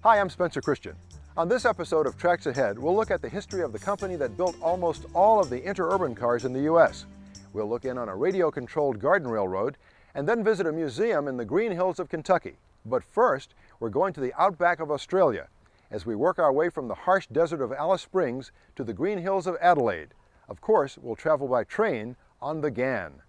Hi, I'm Spencer Christian. On this episode of Tracks Ahead, we'll look at the history of the company that built almost all of the interurban cars in the U.S. We'll look in on a radio-controlled garden railroad and then visit a museum in the Green Hills of Kentucky. But first, we're going to the Outback of Australia as we work our way from the harsh desert of Alice Springs to the Green Hills of Adelaide. Of course, we'll travel by train on the Ghan.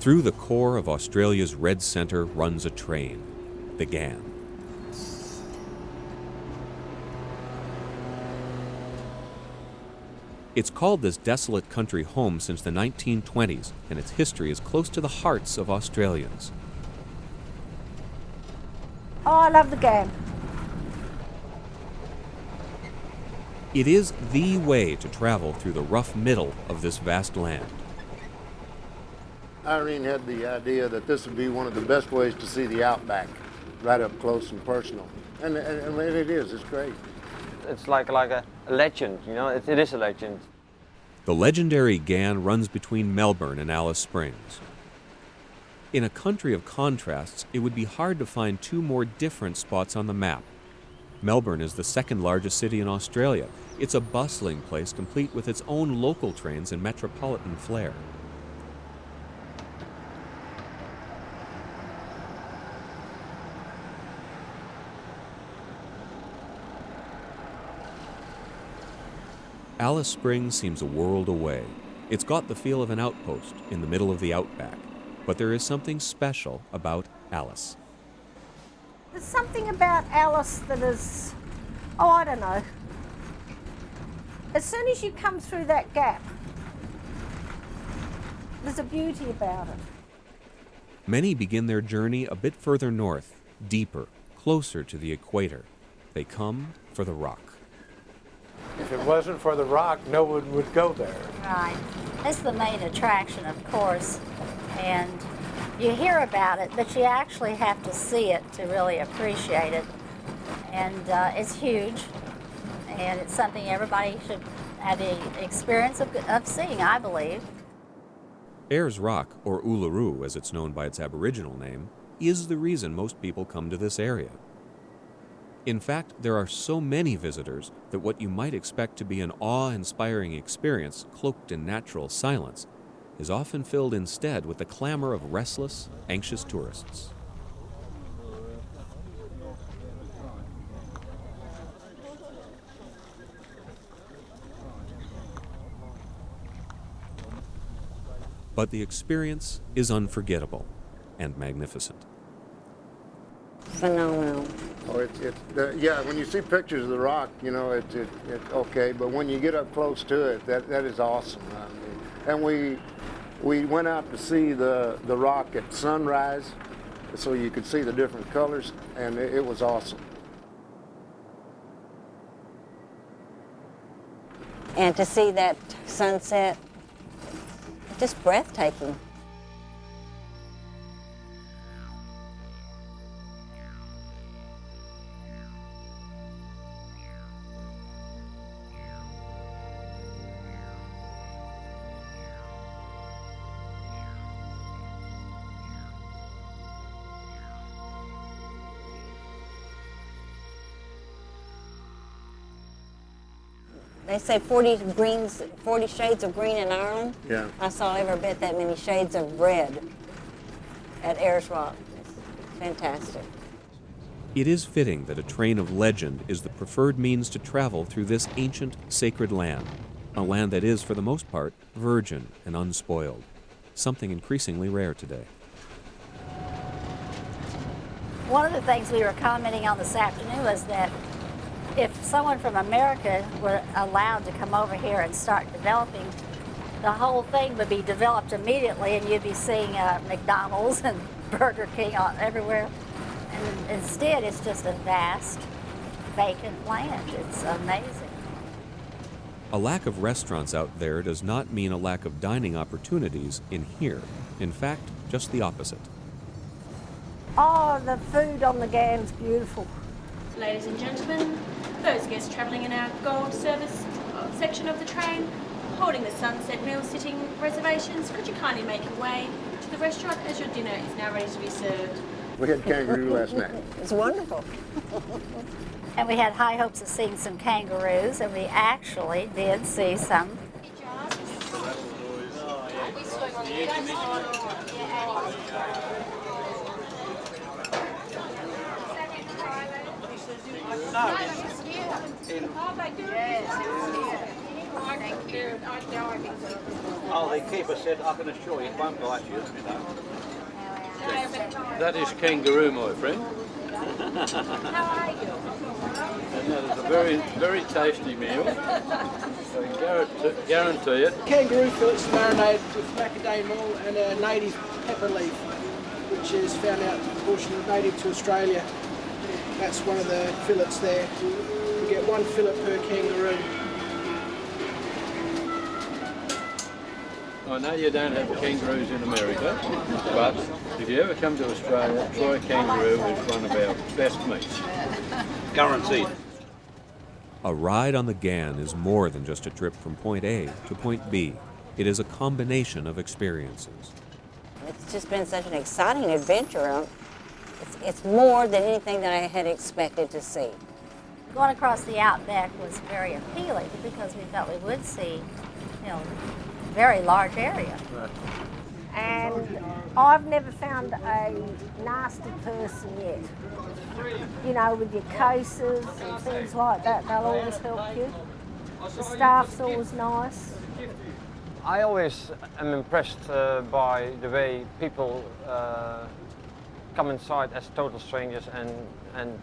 Through the core of Australia's red centre runs a train, the Ghan. It's called this desolate country home since the 1920s, and its history is close to the hearts of Australians. Oh, I love the Ghan. It is the way to travel through the rough middle of this vast land. Irene had the idea that this would be one of the best ways to see the Outback, right up close and personal. And it is, it's great. It's like a legend, you know, it is a legend. The legendary Ghan runs between Melbourne and Alice Springs. In a country of contrasts, it would be hard to find two more different spots on the map. Melbourne is the second largest city in Australia. It's a bustling place complete with its own local trains and metropolitan flair. Alice Springs seems a world away. It's got the feel of an outpost in the middle of the Outback, but there is something special about Alice. There's something about Alice that is, oh, I don't know. As soon as you come through that gap, there's a beauty about it. Many begin their journey a bit further north, deeper, closer to the equator. They come for the rock. If it wasn't for the rock, no one would go there. Right. That's the main attraction, of course. And you hear about it, but you actually have to see it to really appreciate it. And it's huge, and it's something everybody should have the experience of seeing, I believe. Ayers Rock, or Uluru as it's known by its Aboriginal name, is the reason most people come to this area. In fact, there are so many visitors that what you might expect to be an awe-inspiring experience cloaked in natural silence is often filled instead with the clamor of restless, anxious tourists. But the experience is unforgettable and magnificent. Phenomenal. Oh, yeah, when you see pictures of the rock, you know, it's okay, but when you get up close to it, that is awesome. I mean, and we went out to see the rock at sunrise, so you could see the different colors, and it was awesome. And to see that sunset, just breathtaking. They say 40 shades of green in Ireland. Yeah. I saw every bit that many shades of red at Ayers Rock. It's fantastic. It is fitting that a train of legend is the preferred means to travel through this ancient, sacred land, a land that is, for the most part, virgin and unspoiled, something increasingly rare today. One of the things we were commenting on this afternoon was that if someone from America were allowed to come over here and start developing, the whole thing would be developed immediately, and you'd be seeing McDonald's and Burger King everywhere. And instead, it's just a vast, vacant land. It's amazing. A lack of restaurants out there does not mean a lack of dining opportunities in here. In fact, just the opposite. Oh, the food on the Ghan's beautiful. Ladies and gentlemen, those guests travelling in our gold service section of the train, holding the Sunset Meal Sitting reservations. Could you kindly make your way to the restaurant as your dinner is now ready to be served? We had kangaroo last night. It's wonderful. And we had high hopes of seeing some kangaroos, and we actually did see some. Oh, they keep us set up in a shore. It won't bite you, you know. That is kangaroo, my friend. How are you? And that is a very, very tasty meal. So I guarantee it. Kangaroo fillets marinated with macadamia oil and a native pepper leaf, which is found out proportionally native to Australia. That's one of the fillets there. You get one fillet per kangaroo. I know you don't have kangaroos in America, but if you ever come to Australia, try kangaroo. It's one of our best meats. Guaranteed. A ride on the Ghan is more than just a trip from point A to point B. It is a combination of experiences. It's just been such an exciting adventure. It's more than anything that I had expected to see. Going across the Outback was very appealing because we thought we would see, you know, a very large area. And I've never found a nasty person yet. You know, with your cases and things like that, they'll always help you. The staff's always nice. I always am impressed by the way people come inside as total strangers, and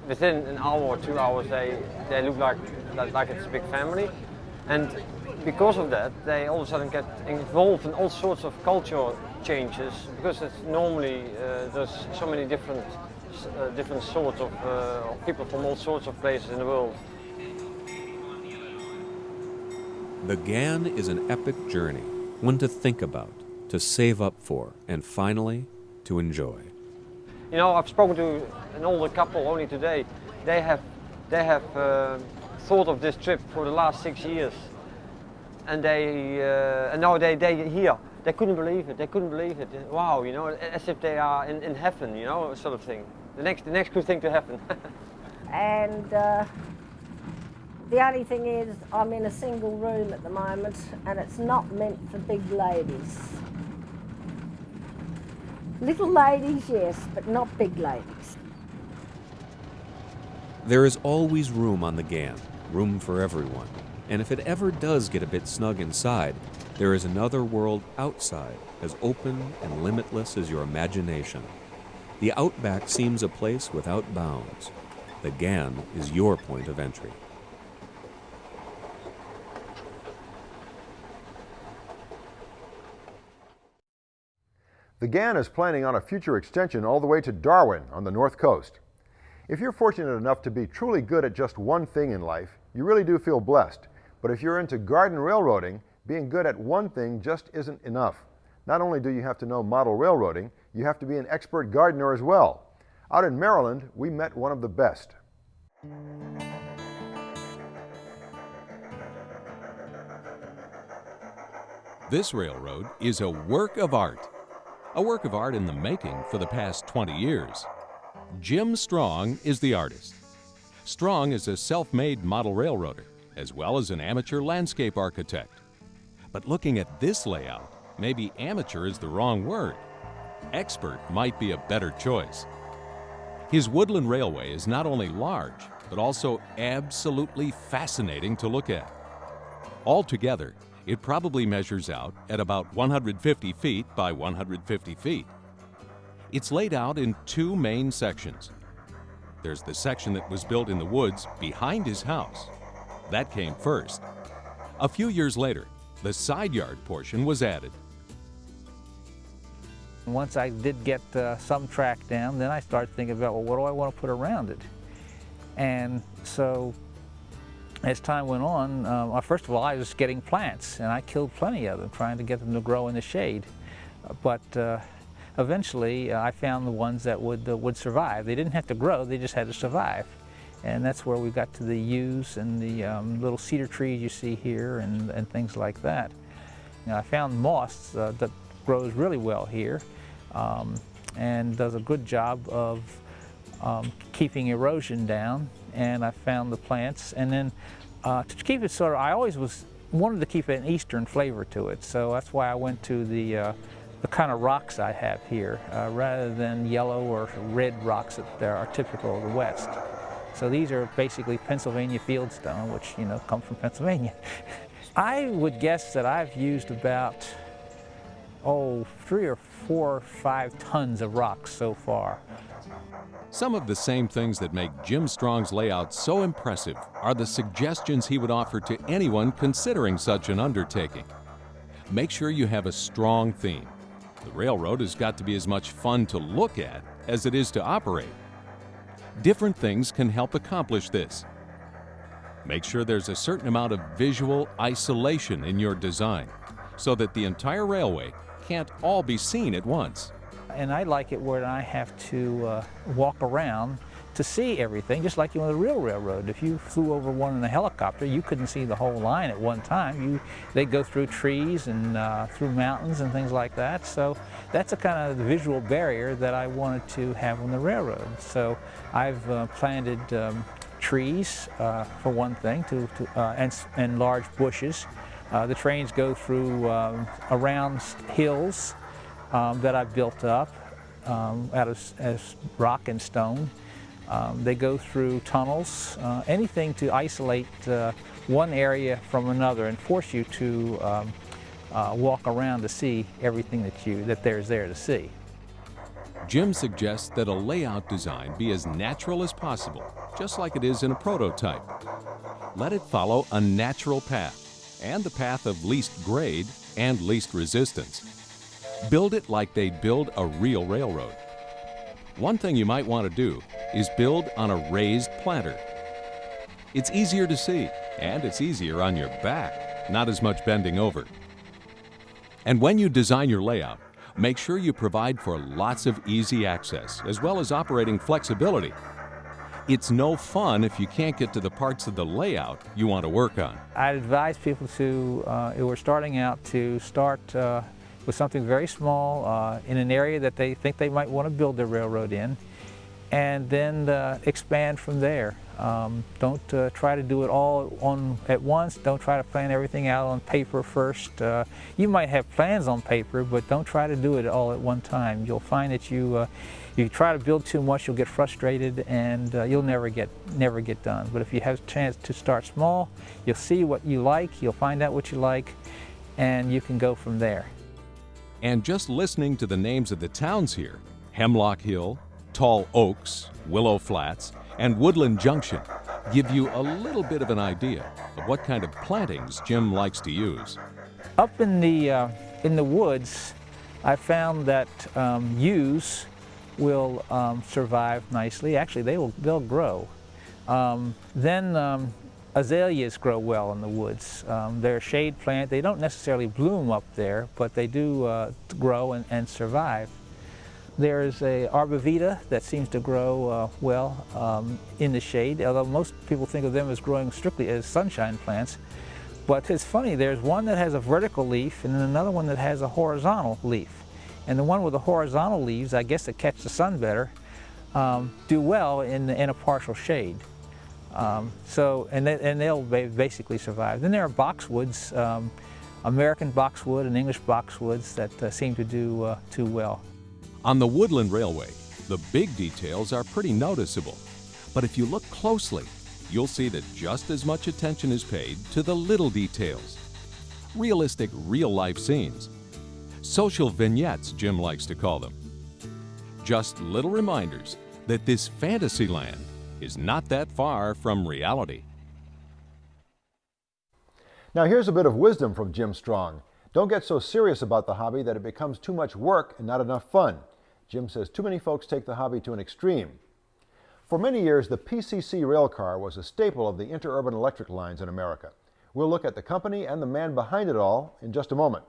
within an hour or 2 hours they look like it's a big family, and because of that they all of a sudden get involved in all sorts of cultural changes, because it's normally there's so many different sorts of people from all sorts of places in the world. The Ghan is an epic journey, one to think about, to save up for, and finally, to enjoy. You know, I've spoken to an older couple only today. They have thought of this trip for the last 6 years, and now they here. They couldn't believe it. They couldn't believe it. Wow, you know, as if they are in heaven, you know, sort of thing. The next good thing to happen. And the only thing is, I'm in a single room at the moment, and it's not meant for big ladies. Little ladies, yes, but not big ladies. There is always room on the Ghan, room for everyone. And if it ever does get a bit snug inside, there is another world outside, as open and limitless as your imagination. The Outback seems a place without bounds. The Ghan is your point of entry. The Ghan is planning on a future extension all the way to Darwin on the north coast. If you're fortunate enough to be truly good at just one thing in life, you really do feel blessed. But if you're into garden railroading, being good at one thing just isn't enough. Not only do you have to know model railroading, you have to be an expert gardener as well. Out in Maryland, we met one of the best. This railroad is a work of art. A work of art in the making for the past 20 years. Jim Strong is the artist. Strong is a self-made model railroader, as well as an amateur landscape architect. But looking at this layout, maybe amateur is the wrong word. Expert might be a better choice. His woodland railway is not only large, but also absolutely fascinating to look at. Altogether, it probably measures out at about 150 feet by 150 feet. It's laid out in two main sections. There's the section that was built in the woods behind his house. That came first. A few years later, the side yard portion was added. Once I did get some track down, then I started thinking about, well, what do I want to put around it? And so as time went on, first of all, I was getting plants, and I killed plenty of them, trying to get them to grow in the shade. But eventually, I found the ones that would survive. They didn't have to grow, they just had to survive. And that's where we got to the yews and the little cedar trees you see here and things like that. Now, I found moss that grows really well here and does a good job of keeping erosion down. And I found the plants, and then to keep it sort of, I always wanted to keep an eastern flavor to it, so that's why I went to the kind of rocks I have here, rather than yellow or red rocks that are typical of the West. So these are basically Pennsylvania fieldstone, which, you know, come from Pennsylvania. I would guess that I've used about, 3 or 4 or 5 tons of rocks so far. Some of the same things that make Jim Strong's layout so impressive are the suggestions he would offer to anyone considering such an undertaking. Make sure you have a strong theme. The railroad has got to be as much fun to look at as it is to operate. Different things can help accomplish this. Make sure there's a certain amount of visual isolation in your design so that the entire railway can't all be seen at once. And I like it where I have to walk around to see everything, just like on the real railroad. If you flew over one in a helicopter, you couldn't see the whole line at one time. They go through trees and through mountains and things like that. So that's a kind of visual barrier that I wanted to have on the railroad. So I've planted trees, for one thing, and large bushes. The trains go through around hills that I've built up out of rock and stone. They go through tunnels, anything to isolate one area from another and force you to walk around to see everything that there's there to see. Jim suggests that a layout design be as natural as possible, just like it is in a prototype. Let it follow a natural path, and the path of least grade and least resistance. Build it like they'd build a real railroad. One thing you might want to do is build on a raised planter. It's easier to see, and it's easier on your back, not as much bending over. And when you design your layout, make sure you provide for lots of easy access, as well as operating flexibility. It's no fun if you can't get to the parts of the layout you want to work on. I'd advise people who are starting out to start with something very small in an area that they think they might want to build their railroad in, and then expand from there. Don't try to do it all at once. Don't try to plan everything out on paper first. You might have plans on paper, but don't try to do it all at one time. You'll find that you try to build too much, you'll get frustrated, and you'll never get done. But if you have a chance to start small, you'll see what you like, you'll find out what you like, and you can go from there. And just listening to the names of the towns here, Hemlock Hill, Tall Oaks, Willow Flats, and Woodland Junction, give you a little bit of an idea of what kind of plantings Jim likes to use. Up in the woods, I found that yews will survive nicely. Actually, they'll grow. Then azaleas grow well in the woods. They're a shade plant. They don't necessarily bloom up there, but they do grow and survive. There's a arborvitae that seems to grow well in the shade, although most people think of them as growing strictly as sunshine plants. But it's funny, there's one that has a vertical leaf and then another one that has a horizontal leaf. And the one with the horizontal leaves, I guess that catch the sun better, do well in a partial shade. And they'll basically survive. Then there are boxwoods, American boxwood and English boxwoods that seem to do well. On the Woodland Railway, the big details are pretty noticeable. But if you look closely, you'll see that just as much attention is paid to the little details. Realistic, real-life scenes. Social vignettes, Jim likes to call them. Just little reminders that this fantasy land is not that far from reality. Now here's a bit of wisdom from Jim Strong. Don't get so serious about the hobby that it becomes too much work and not enough fun. Jim says too many folks take the hobby to an extreme. For many years, the PCC railcar was a staple of the interurban electric lines in America. We'll look at the company and the man behind it all in just a moment.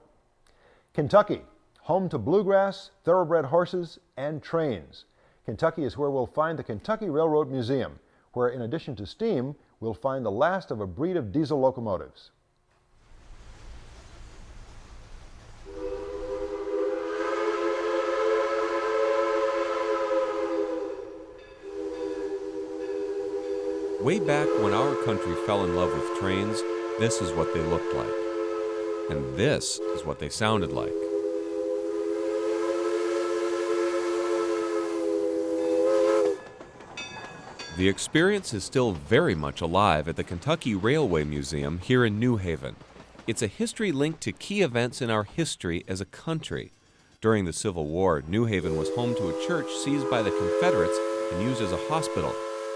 Kentucky, home to bluegrass, thoroughbred horses, and trains. Kentucky is where we'll find the Kentucky Railroad Museum, where in addition to steam, we'll find the last of a breed of diesel locomotives. Way back when our country fell in love with trains, this is what they looked like. And this is what they sounded like. The experience is still very much alive at the Kentucky Railway Museum here in New Haven. It's a history linked to key events in our history as a country. During the Civil War, New Haven was home to a church seized by the Confederates and used as a hospital.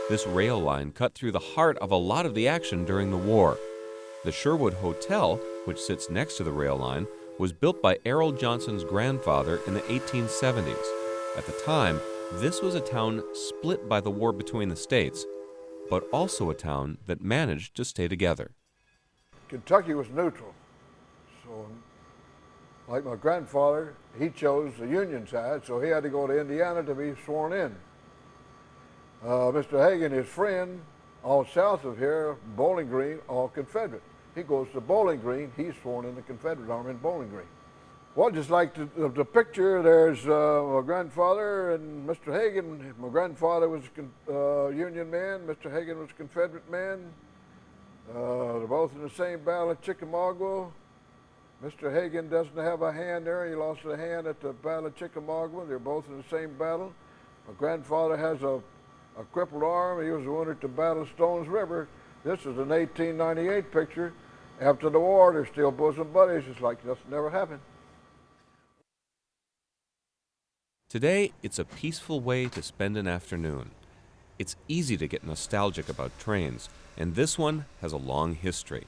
This rail line cut through the heart of a lot of the action during the war. The Sherwood Hotel, which sits next to the rail line, was built by Errol Johnson's grandfather in the 1870s. At the time, this was a town split by the war between the states, but also a town that managed to stay together. Kentucky was neutral, so like my grandfather, he chose the Union side, so he had to go to Indiana to be sworn in. Mr. Hagan, his friend, all south of here, Bowling Green, all Confederate. He goes to Bowling Green, he's sworn in the Confederate Army in Bowling Green. Well, just like the picture, there's my grandfather and Mr. Hagan. My grandfather was a Union man, Mr. Hagan was a Confederate man. They're both in the same battle at Chickamauga. Mr. Hagan doesn't have a hand there. He lost a hand at the Battle of Chickamauga. They're both in the same battle. My grandfather has a crippled arm. He was wounded at the Battle of Stones River. This is an 1898 picture. After the war, they're still bosom buddies. It's like this never happened. Today, it's a peaceful way to spend an afternoon. It's easy to get nostalgic about trains, and this one has a long history.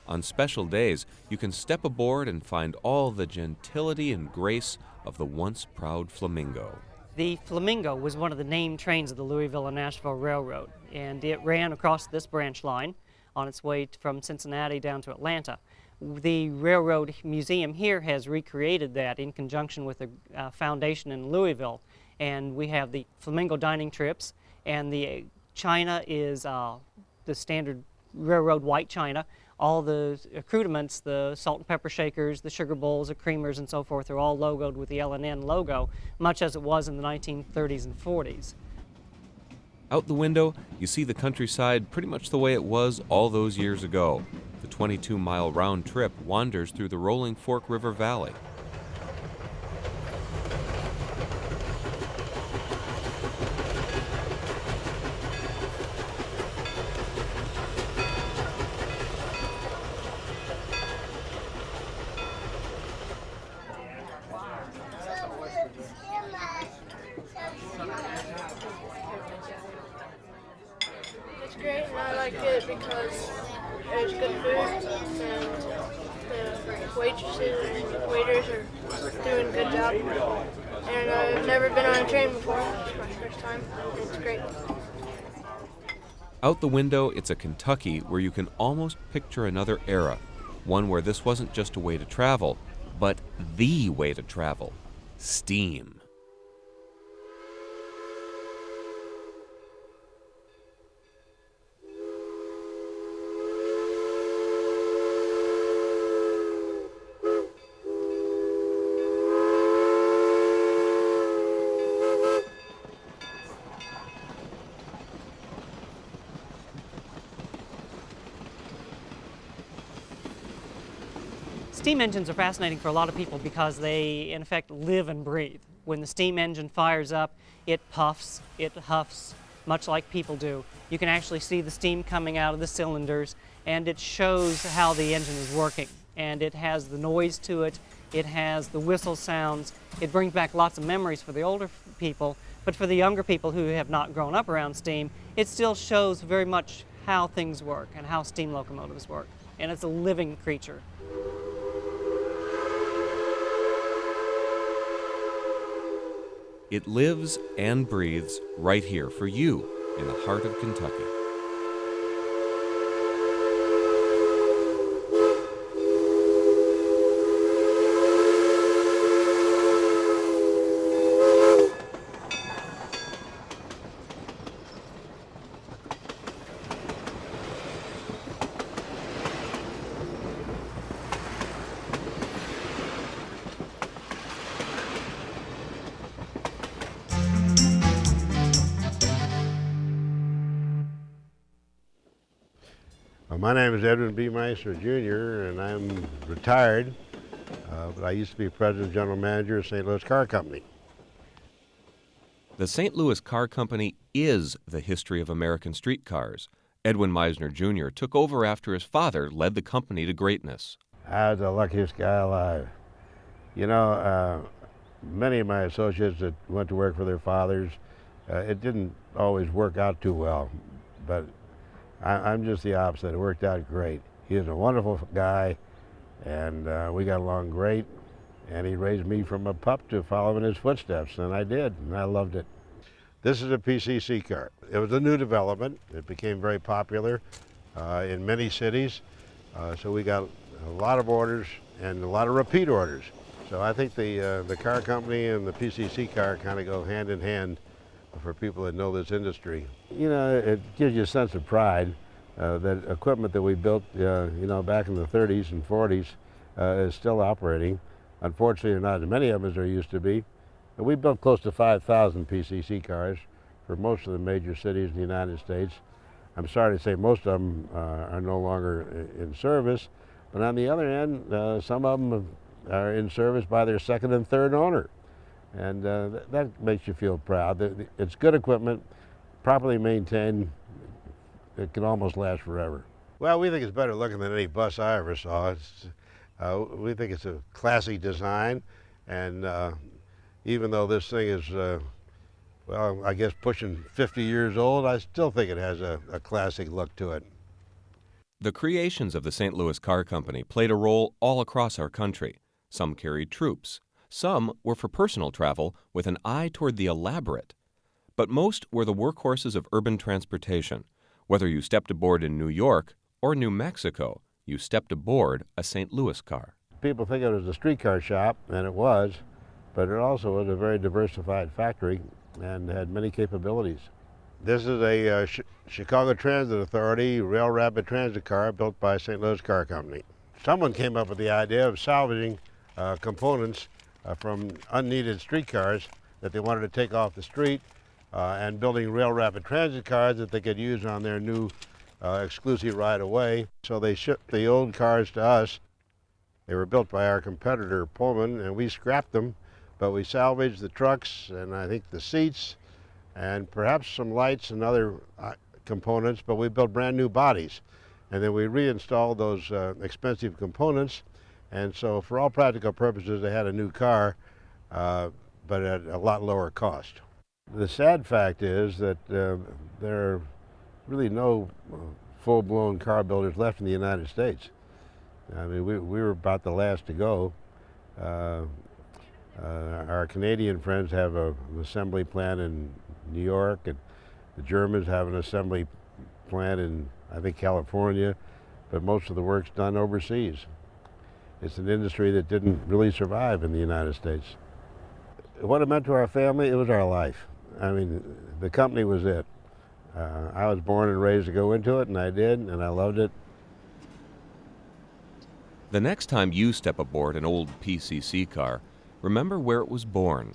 On special days, you can step aboard and find all the gentility and grace of the once proud Flamingo. The Flamingo was one of the named trains of the Louisville and Nashville Railroad, and it ran across this branch line on its way from Cincinnati down to Atlanta. The Railroad Museum here has recreated that in conjunction with a foundation in Louisville, and we have the Flamingo dining trips, and the china is the standard railroad white china. All the accoutrements, the salt and pepper shakers, the sugar bowls, the creamers, and so forth, are all logoed with the L&N logo, much as it was in the 1930s and 40s. Out the window, you see the countryside pretty much the way it was all those years ago. The 22-mile round trip wanders through the rolling Fork River Valley. It's great, and I like it because there's good food, and the waitresses and waiters are doing a good job. And I've never been on a train before. It's my first time. It's great. Out the window, it's a Kentucky where you can almost picture another era, one where this wasn't just a way to travel, but the way to travel: steam. Steam engines are fascinating for a lot of people because they, in effect, live and breathe. When the steam engine fires up, it puffs, it huffs, much like people do. You can actually see the steam coming out of the cylinders, and it shows how the engine is working. And it has the noise to it, it has the whistle sounds. It brings back lots of memories for the older people, but for the younger people who have not grown up around steam, it still shows very much how things work and how steam locomotives work. And it's a living creature. It lives and breathes right here for you in the heart of Kentucky. My name is Edwin B. Meissner Jr., and I'm retired, but I used to be president and general manager of St. Louis Car Company. The St. Louis Car Company is the history of American streetcars. Edwin Meissner Jr. took over after his father led the company to greatness. I was the luckiest guy alive. You know, many of my associates that went to work for their fathers, it didn't always work out too well, but I'm just the opposite. It worked out great. He was a wonderful guy, and we got along great, and he raised me from a pup to follow in his footsteps, and I did, and I loved it. This is a PCC car. It was a new development. It became very popular in many cities, so we got a lot of orders and a lot of repeat orders. So I think the car company and the PCC car kind of go hand in hand for people that know this industry. You know, it gives you a sense of pride that equipment that we built, you know, back in the 30s and 40s is still operating. Unfortunately, not as many of them as there used to be. But we built close to 5,000 PCC cars for most of the major cities in the United States. I'm sorry to say most of them are no longer in service, but on the other end, some of them are in service by their second and third owner. And that makes you feel proud. It's good equipment, properly maintained. It can almost last forever. Well, we think it's better looking than any bus I ever saw. We think it's a classy design, and even though this thing is, well, I guess pushing 50 years old, I still think it has a classic look to it. The creations of the St. Louis Car Company played a role all across our country. Some carried troops. Some were for personal travel with an eye toward the elaborate. But most were the workhorses of urban transportation. Whether you stepped aboard in New York or New Mexico, you stepped aboard a St. Louis car. People think it was a streetcar shop, and it was, but it also was a very diversified factory and had many capabilities. This is a Chicago Transit Authority Rail Rapid Transit car built by St. Louis Car Company. Someone came up with the idea of salvaging components from unneeded streetcars that they wanted to take off the street and building rail rapid transit cars that they could use on their new exclusive right-of-way. So they shipped the old cars to us. They were built by our competitor Pullman, and we scrapped them, but we salvaged the trucks and I think the seats and perhaps some lights and other components, but we built brand new bodies. And then we reinstalled those expensive components, and so for all practical purposes they had a new car, but at a lot lower cost. The sad fact is that there are really no full-blown car builders left in the United States. I mean, we were about the last to go. Our Canadian friends have an assembly plant in New York, and the Germans have an assembly plant in, I think, California, but most of the work's done overseas. It's an industry that didn't really survive in the United States. What it meant to our family, it was our life. I mean, the company was it. I was born and raised to go into it, and I did, and I loved it. The next time you step aboard an old PCC car, remember where it was born.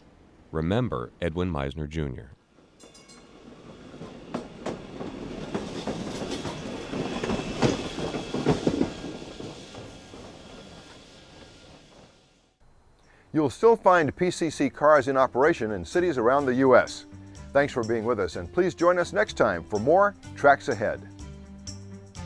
Remember Edwin Meissner Jr. You'll still find PCC cars in operation in cities around the U.S. Thanks for being with us, and please join us next time for more Tracks Ahead.